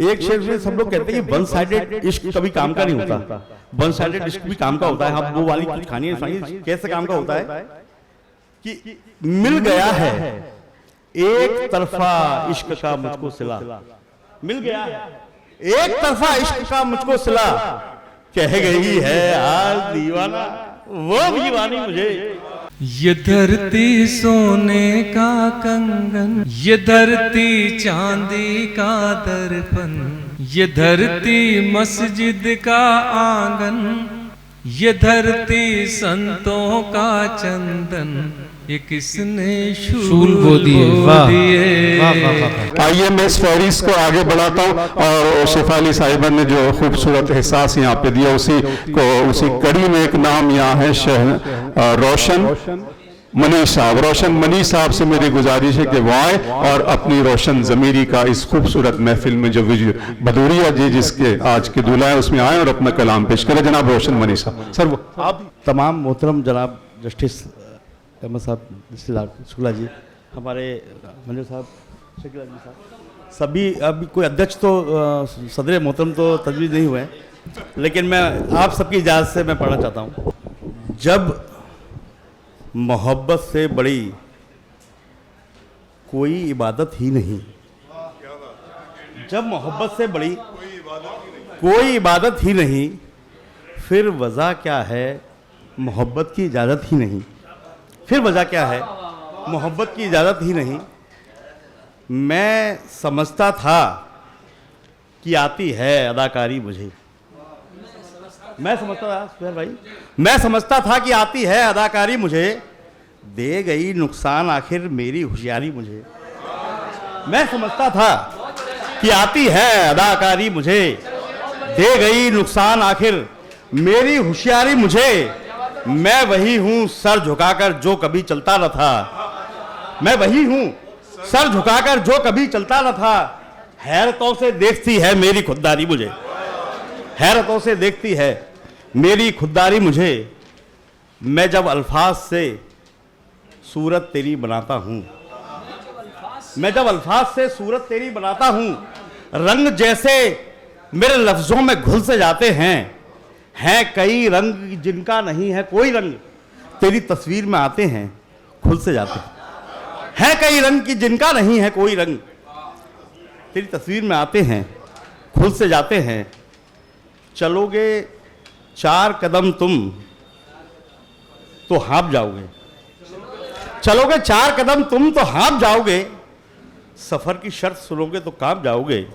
एक शेर में सब लोग कहते हैं कि वन साइडेड इश्क कभी काम का नहीं होता, वन साइडेड इश्क भी काम का होता है। आप वो वाली कुछ कहानी सुनाइए, कैसे काम का होता है कि मिल गया है एक तरफा इश्क का मुझको सिला, मिल गया है एक तरफा इश्क का मुझको सिला, कह गई है आज दीवाना वो दीवानी मुझे। ये धरती सोने का कंगन, ये धरती चांदी का दर्पण, ये धरती मस्जिद का आंगन, ये धरती संतों का चंदन, ये किसने शूल बो दिए। आइए मैं इस फहरिस्त को आगे बढ़ाता हूँ और शिफा अली साहिबा ने जो खूबसूरत एहसास यहाँ पे दिया उसी कड़ी में एक नाम यहाँ है रोशन मनी साहब। रोशन मनी साहब से मेरी गुजारिश है कि वो आए और अपनी रोशन ज़मीरी का इस खूबसूरत महफिल में जो भदौरिया जी जिसके आज के दूल्हा है उसमें आए और अपना कलाम पेश करें। जनाब रोशन मनी साहब। सर वो आप तमाम मोहतरम जनाब जस्टिस अहमद साहब, शुक्ला जी, हमारे मंजूर साहब, शकीला जी साहब, सभी अभी कोई अध्यक्ष तो सदर मोहतरम तो तजवीज़ नहीं हुए हैं, लेकिन मैं आप सबकी इजाज़त से मैं पढ़ना चाहता हूँ। जब मोहब्बत से बड़ी कोई इबादत ही नहीं, जब मोहब्बत से बड़ी कोई इबादत ही नहीं, फिर वजह क्या है मोहब्बत की इजाज़त ही नहीं, फिर वजह क्या है मोहब्बत की इजाज़त ही नहीं। मैं समझता था कि आती है अदाकारी मुझे, मैं समझता था सुहेल भाई, मैं समझता था कि आती है अदाकारी मुझे, दे गई नुकसान आखिर मेरी होशियारी मुझे। मैं समझता था कि आती है अदाकारी मुझे, दे गई नुकसान आखिर मेरी होशियारी मुझे। मैं वही हूँ सर झुकाकर जो कभी चलता न था, मैं वही हूँ सर झुकाकर जो कभी चलता न था। हैरतों से देखती है मेरी खुददारी मुझे, हैरतों से देखती है मेरी खुददारी मुझे। मैं जब अल्फाज से सूरत तेरी बनाता हूँ, मैं जब अल्फाज से सूरत तेरी बनाता हूँ, रंग जैसे मेरे लफ्ज़ों में घुल से जाते हैं कई रंग जिनका नहीं है कोई रंग, तेरी तस्वीर में आते हैं खुल से जाते हैं कई रंग की जिनका नहीं है कोई रंग, तेरी तस्वीर में आते हैं खुल से जाते हैं। चलोगे 4 कदम तुम तो हाँप जाओगे, चलोगे 4 कदम तुम तो हाँप जाओगे, सफ़र की शर्त सुनोगे तो कांप जाओगे।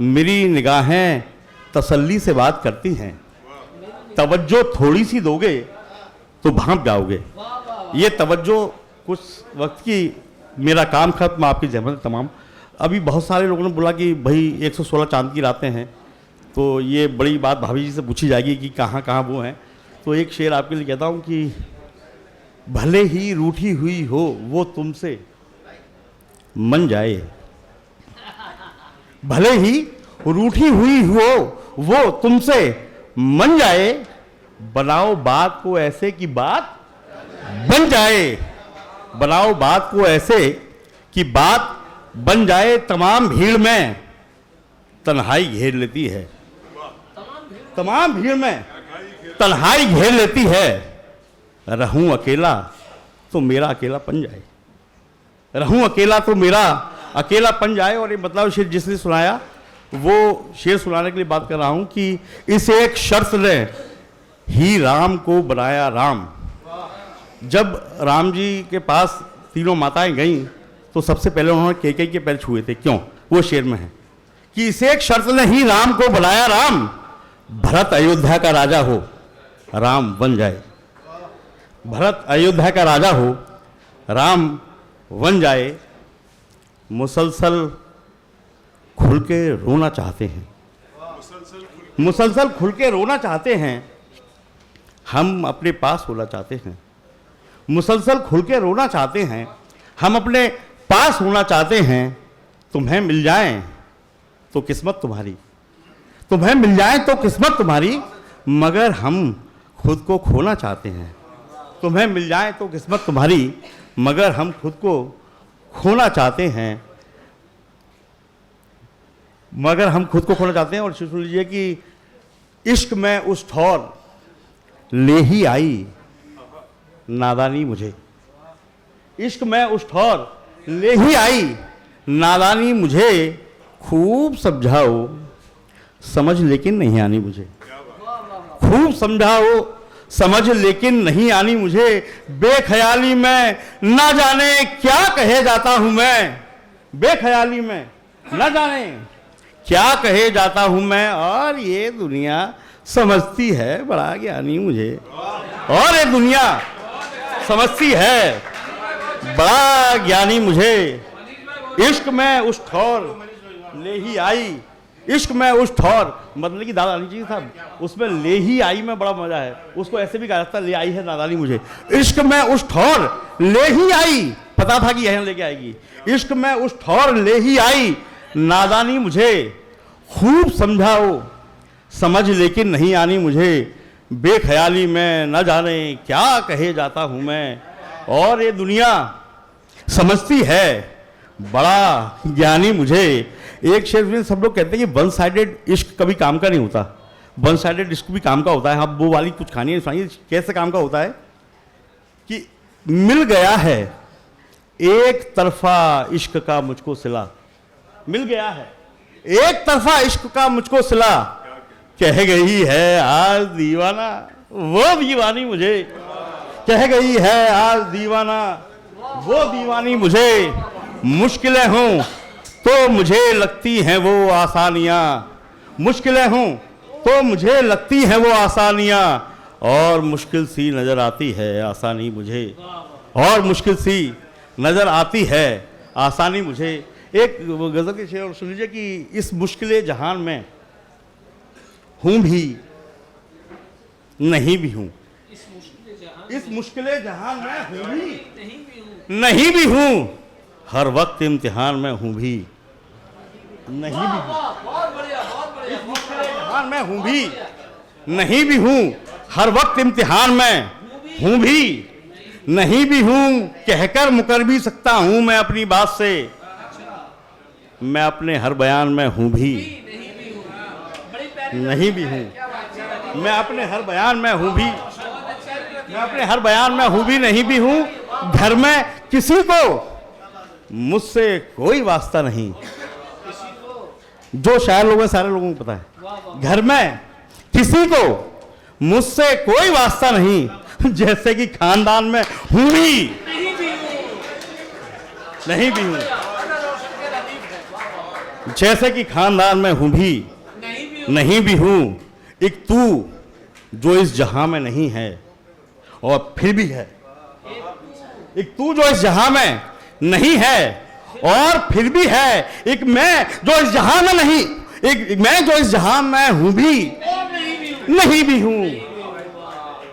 मेरी निगाहें तसल्ली से बात करती हैं, तवज्जो थोड़ी सी दोगे तो भांप जाओगे। ये तवज्जो कुछ वक्त की, मेरा काम खत्म, आपकी जहमत तमाम। अभी बहुत सारे लोगों ने बोला कि भाई 116 चांद की रातें हैं, तो ये बड़ी बात भाभी जी से पूछी जाएगी कि कहाँ कहाँ वो हैं। तो एक शेर आपके लिए कहता हूँ कि भले ही रूठी हुई हो वो तुमसे मन जाए, भले ही रूठी हुई हो वो तुमसे मन जाए, बनाओ बात को ऐसे कि बात बन जाए, बनाओ बात को ऐसे कि बात बन जाए। तमाम भीड़ में तन्हाई घेर लेती है, तमाम भीड़ में तन्हाई घेर लेती है, रहूं अकेला तो मेरा अकेलापन जाए, रहूं अकेला तो मेरा अकेलापन जाए। और ये मतलब शेर जिसने सुनाया वो शेर सुनाने के लिए बात कर रहा हूं कि इस एक शर्त ने ही राम को बनाया राम। जब राम जी के पास तीनों माताएं गईं तो सबसे पहले उन्होंने कैकेयी के पैर छुए थे। क्यों? वो शेर में है कि इस एक शर्त ने ही राम को बनाया राम, भरत अयोध्या का राजा हो राम बन जाए, भरत अयोध्या का राजा हो राम बन जाए। मुसलसल खुल के रोना चाहते हैं, मुसलसल खुल के रोना चाहते हैं, हम अपने पास होना चाहते हैं, मुसलसल खुल के रोना चाहते हैं, हम अपने पास होना चाहते हैं। तुम्हें मिल जाएं तो किस्मत तुम्हारी, तुम्हें मिल जाएं तो किस्मत तुम्हारी, मगर हम खुद को खोना चाहते हैं। तुम्हें मिल जाएं तो किस्मत तुम्हारी, मगर हम खुद को खोना चाहते हैं। मगर हम खुद को खोना चाहते हैं। और सुन लीजिए कि इश्क में उस ठौर ले ही आई नादानी मुझे, इश्क में उस ठौर ले ही आई नादानी मुझे, खूब समझाओ समझ लेकिन नहीं आनी मुझे, खूब समझाओ समझ लेकिन नहीं आनी मुझे, बेख्याली में ना जाने क्या कहे जाता हूं मैं, बेख्याली में ना जाने क्या कहे जाता हूं मैं, और ये दुनिया समझती है बड़ा ज्ञानी मुझे, और ये दुनिया समझती है बड़ा ज्ञानी मुझे, इश्क में उस ठौर ले ही आई, इश्क में उस ठौर मतलब कि दादा जी साहब उसमें ले ही आई में बड़ा मजा है, उसको ऐसे भी कहा जाता ले आई है नादानी मुझे, इश्क में उस ठौर ले ही आई, पता था कि यहां लेके आएगी, इश्क में उस ठौर ले ही आई नादानी मुझे, खूब समझाओ समझ लेकिन नहीं आनी मुझे, बेख्याली में न जाने क्या कहे जाता हूं मैं, और ये दुनिया समझती है बड़ा ज्ञानी मुझे। एक शेर में सब लोग कहते हैं कि वन साइडेड इश्क कभी काम का नहीं होता, वन साइडेड इश्क भी काम का होता है। आप वो वाली कुछ कहानी सुनाइए, कैसे काम का होता है कि मिल गया है एक तरफा इश्क का मुझको सिला, मिल गया है एक तरफा इश्क का मुझको सिला, कह गई है आज दीवाना वो दीवानी मुझे, कह गई है आज दीवाना वो दीवानी मुझे, मुश्किलें हों तो मुझे लगती हैं वो आसानियाँ, मुश्किलें हों तो मुझे लगती हैं वो आसानियाँ, और मुश्किल सी नज़र आती है आसानी मुझे, और मुश्किल सी नज़र आती है आसानी मुझे। एक गज़ल के शेर सुन लीजिए कि इस मुश्किल जहान में हूँ भी नहीं भी हूँ, इस मुश्किल जहान में हूँ भी नहीं भी हूँ, हर वक्त इम्तिहान में हूँ भी नहीं भी हूँ, इस मुश्किल जहान में हूँ भी नहीं भी हूँ, हर वक्त इम्तिहान में हूँ भी नहीं भी हूँ, कहकर मुकर भी सकता हूँ मैं अपनी बात से, मैं अपने हर बयान में हूँ भी नहीं भी हूँ, मैं अपने हर बयान में हूँ भी, मैं अपने हर बयान में हूँ भी नहीं भी हूँ, घर में किसी को मुझसे कोई वास्ता नहीं, जो शायर लोग हैं सारे लोगों को पता है, घर में किसी को मुझसे कोई वास्ता नहीं, जैसे कि खानदान में हूँ भी नहीं भी हूँ, जैसे कि खानदान में हूँ भी नहीं भी हूँ, एक तू जो इस जहां में नहीं है और फिर भी है, एक तू जो इस जहां में नहीं है और फिर भी है, एक मैं जो इस जहां में नहीं, एक मैं जो इस जहां में हूं भी नहीं भी हूं,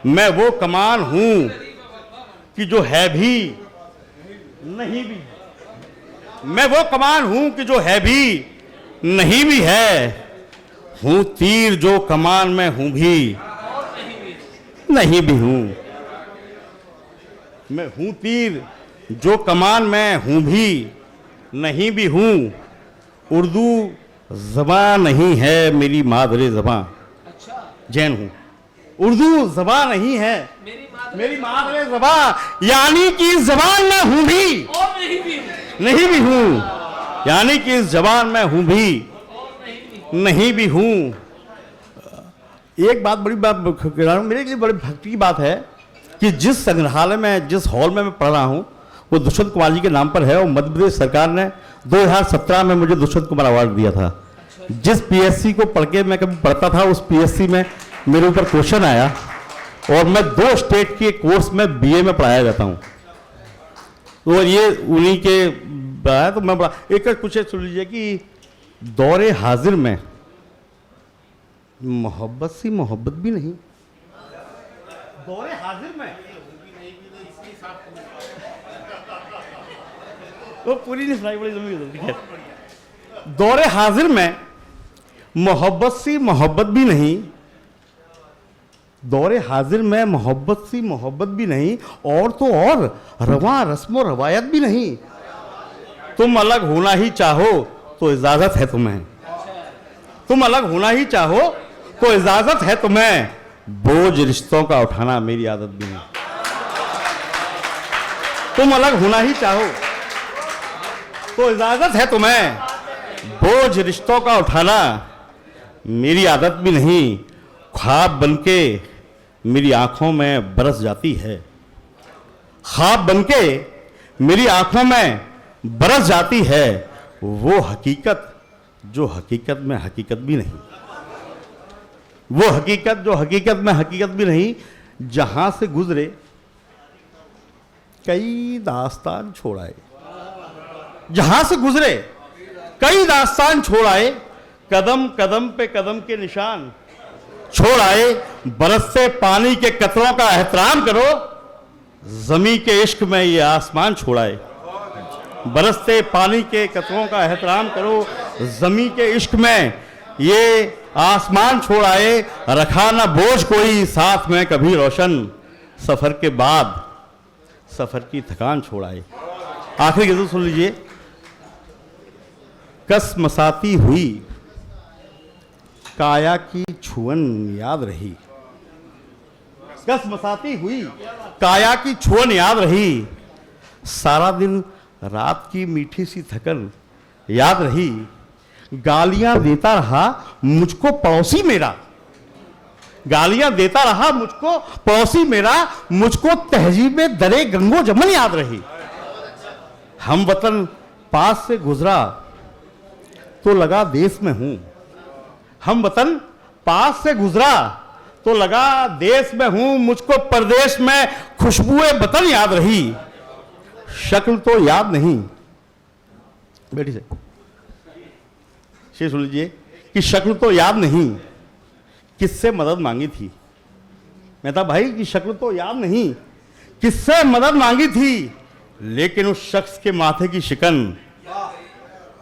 मैं वो कमान हूं कि जो है भी नहीं भी, मैं वो कमान हूं कि जो है भी नहीं भी है, हूं तीर जो कमान में हूं भी नहीं भी हूं, मैं हूं तीर जो कमान में हूं भी नहीं भी हूं, उर्दू ज़बान नहीं है मेरी मादरे ज़बान, जैन हूं, उर्दू ज़बान नहीं है मेरी मादरे ज़बान, यानी कि इस ज़बान में हूं भी नहीं भी हूं, यानी कि इस ज़बान में हूं भी नहीं भी हूं। एक बात बड़ी बात मेरे लिए बड़ी भक्ति की बात है कि जिस संग्रहालय में जिस हॉल में मैं पढ़ रहा हूं वो दुष्यंत कुमार जी के नाम पर है, और मध्य प्रदेश सरकार ने 2017 में मुझे दुष्यंत कुमार अवार्ड दिया था। जिस पीएससी को पढ़ के मैं कभी पढ़ता था उस पीएससी में मेरे ऊपर क्वेश्चन आया, और मैं 2 स्टेट के कोर्स में बीए में पढ़ाया जाता हूँ, तो ये उन्हीं के है। तो मैं एक कुछ सुन लीजिए कि दौरे हाजिर में मोहब्बत सी मोहब्बत भी नहीं, दौरे हाजिर में वो पूरी नहीं सुनाई, बड़ी लंबी है। दौरे हाजिर में मोहब्बत सी मोहब्बत भी नहीं, दौरे हाजिर में मोहब्बत सी मोहब्बत भी नहीं, और तो और रवा रस्म और रवायत भी नहीं, तुम अलग होना ही चाहो तो इजाजत है तुम्हें, तुम अलग होना ही चाहो तो इजाजत है तुम्हें, बोझ रिश्तों का उठाना मेरी आदत भी नहीं। तुम अलग होना ही चाहो तो इजाजत है तुम्हें, बोझ रिश्तों का उठाना मेरी आदत भी नहीं। ख्वाब बनके मेरी आंखों में बरस जाती है, ख्वाब बनके मेरी आंखों में बरस जाती है, वो हकीकत जो हकीकत में हकीकत भी नहीं, वो हकीकत जो हकीकत में हकीकत भी नहीं। जहां से गुजरे कई दास्तान छोड़ाए, जहां से गुजरे कई दास्तान छोड़ाए, कदम कदम पे कदम के निशान छोड़ आए। बरसते पानी के कतरों का एहतराम करो, जमी के इश्क में ये आसमान छोड़ाए। बरसते पानी के कतरों का एहतराम करो, जमी के इश्क में ये आसमान छोड़ाए। रखा ना बोझ कोई साथ में कभी रोशन, सफर के बाद सफर की थकान छोड़ाए। आखिरी गजल सुन लीजिए। कसमसाती हुई काया की छुअन याद रही, कसमसाती हुई काया की छुअन याद रही। सारा दिन रात की मीठी सी थकन याद रही। गालियां देता रहा मुझको पड़ोसी मेरा, गालियां देता रहा मुझको पड़ोसी मेरा, मुझको तहजीब में दरे गंगो जमन याद रही। हम वतन पास से गुजरा तो लगा देश में हूं, हम वतन पास से गुजरा तो लगा देश में हूं, मुझको परदेश में खुशबुए वतन याद रही। शक्ल तो याद नहीं, बेटी से शेर सुन लीजिए कि शक्ल तो याद नहीं, किससे मदद मांगी थी। मेहता भाई की शक्ल तो याद नहीं, किससे मदद मांगी थी, लेकिन उस शख्स के माथे की शिकन।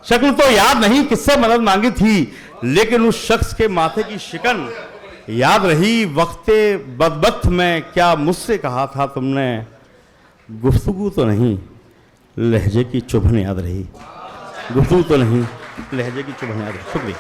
शक्ल तो याद नहीं, किससे मदद मांगी थी, लेकिन उस शख्स के माथे की शिकन याद रही। वक्ते बदबख्त में क्या मुझसे कहा था तुमने, गुफ्तगू तो नहीं लहजे की चुभन याद रही, गुफ्तगू तो नहीं लहजे की चुभन याद रही। शुक्रिया।